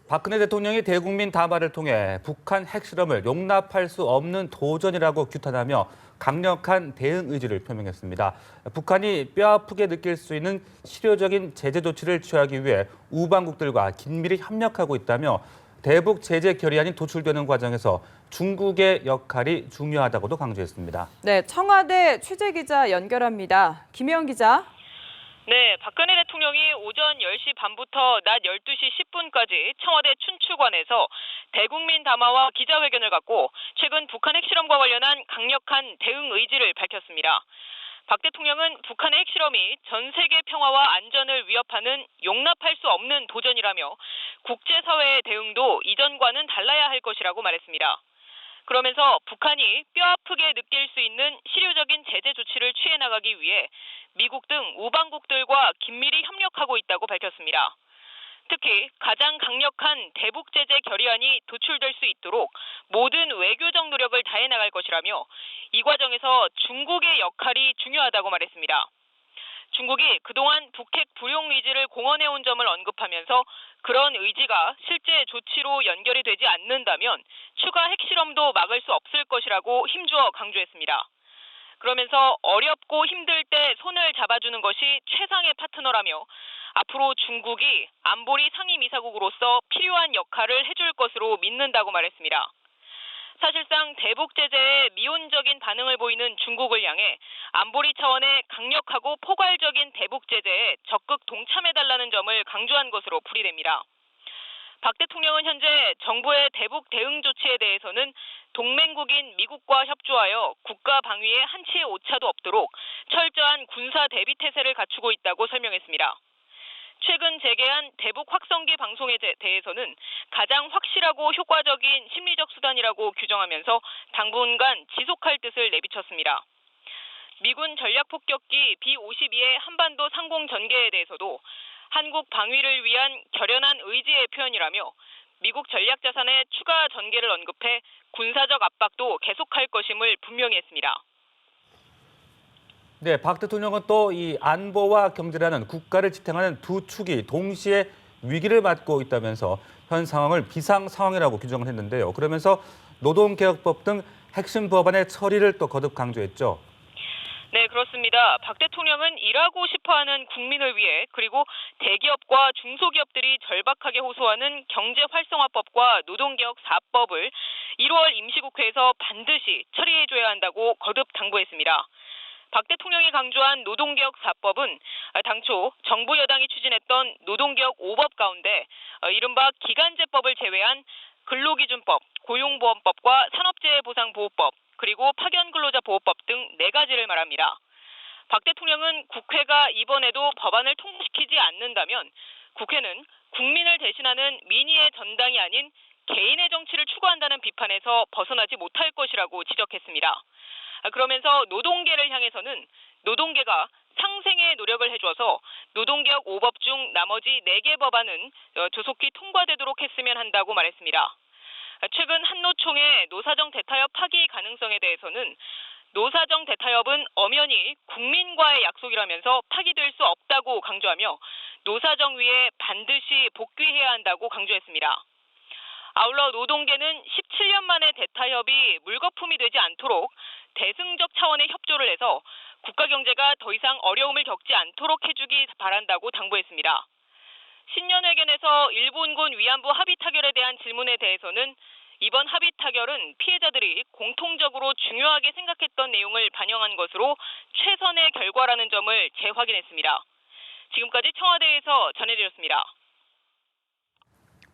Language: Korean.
박근혜 대통령이 대국민 담화를 통해 북한 핵실험을 용납할 수 없는 도전이라고 규탄하며 강력한 대응 의지를 표명했습니다. 북한이 뼈아프게 느낄 수 있는 실효적인 제재 조치를 취하기 위해 우방국들과 긴밀히 협력하고 있다며 대북 제재 결의안이 도출되는 과정에서 중국의 역할이 중요하다고도 강조했습니다. 네, 청와대 취재기자 연결합니다. 김혜영 기자. 네, 박근혜 대통령이 오전 10시 반부터 낮 12시 10분까지 청와대 춘추관에서 대국민 담화와 기자회견을 갖고 최근 북한 핵실험과 관련한 강력한 대응 의지를 밝혔습니다. 박 대통령은 북한의 핵실험이 전 세계 평화와 안전을 위협하는 용납할 수 없는 도전이라며 국제사회의 대응도 이전과는 달라야 할 것이라고 말했습니다. 그러면서 북한이 뼈아프게 느낄 수 있는 실효적인 제재 조치를 취해 나가기 위해 미국 등 우방국들과 긴밀히 협력하고 있다고 밝혔습니다. 특히 가장 강력한 대북 제재 결의안이 도출될 수 있도록 모든 외교적 노력을 다해 나갈 것이라며 이 과정에서 중국의 역할이 중요하다고 말했습니다. 중국이 그동안 북핵 불용 의지를 공언해온 점을 언급하면서 그런 의지가 실제 조치로 연결이 되지 않는다면 추가 핵실험도 막을 수 없을 것이라고 힘주어 강조했습니다. 그러면서 어렵고 힘들 때 손을 잡아주는 것이 최상의 파트너라며 앞으로 중국이 안보리 상임이사국으로서 필요한 역할을 해줄 것으로 믿는다고 말했습니다. 사실상 대북 제재에 미온적인 반응을 보이는 중국을 향해 안보리 차원의 강력하고 포괄적인 대북 제재에 적극 동참해달라는 점을 강조한 것으로 풀이됩니다. 박 대통령은 현재 정부의 대북 대응 조치에 대해서는 동맹국인 미국과 협조하여 국가 방위에 한치의 오차도 없도록 철저한 군사 대비 태세를 갖추고 있다고 설명했습니다. 최근 재개한 대북 확성기 방송에 대해서는 가장 확실하고 효과적인 심리적 수단이라고 규정하면서 당분간 지속할 뜻을 내비쳤습니다. 미군 전략폭격기 B-52의 한반도 상공 전개에 대해서도 한국 방위를 위한 결연한 의지의 표현이라며 미국 전략자산의 추가 전개를 언급해 군사적 압박도 계속할 것임을 분명히 했습니다. 네, 박 대통령은 또 이 안보와 경제라는 국가를 지탱하는 두 축이 동시에 위기를 맞고 있다면서 현 상황을 비상 상황이라고 규정을 했는데요. 그러면서 노동개혁법 등 핵심 법안의 처리를 또 거듭 강조했죠. 네, 그렇습니다. 박 대통령은 일하고 싶어하는 국민을 위해 그리고 대기업과 중소기업들이 절박하게 호소하는 경제활성화법과 노동개혁 4법을 1월 임시국회에서 반드시 처리해줘야 한다고 거듭 당부했습니다. 박 대통령이 강조한 노동개혁 4법은 당초 정부 여당이 추진했던 노동개혁 5법 가운데 이른바 기간제법을 제외한 근로기준법, 고용보험법과 산업재해보상보호법, 그리고 파견근로자보호법 등 4가지를 말합니다. 박 대통령은 국회가 이번에도 법안을 통과시키지 않는다면 국회는 국민을 대신하는 민의의 전당이 아닌 개인의 정치를 추구한다는 비판에서 벗어나지 못할 것이라고 지적했습니다. 그러면서 노동계를 향해서는 노동계가 상생의 노력을 해줘서 노동개혁 5법 중 나머지 4개 법안은 조속히 통과되도록 했으면 한다고 말했습니다. 최근 한노총의 노사정 대타협 파기 가능성에 대해서는 노사정 대타협은 엄연히 국민과의 약속이라면서 파기될 수 없다고 강조하며 노사정위에 반드시 복귀해야 한다고 강조했습니다. 아울러 노동계는 17년 만에 대타협이 물거품이 되지 않도록 대승적 차원의 협조를 해서 국가 경제가 더 이상 어려움을 겪지 않도록 해주기 바란다고 당부했습니다. 신년회견에서 일본군 위안부 합의 타결에 대한 질문에 대해서는 이번 합의 타결은 피해자들이 공통적으로 중요하게 생각했던 내용을 반영한 것으로 최선의 결과라는 점을 재확인했습니다. 지금까지 청와대에서 전해드렸습니다.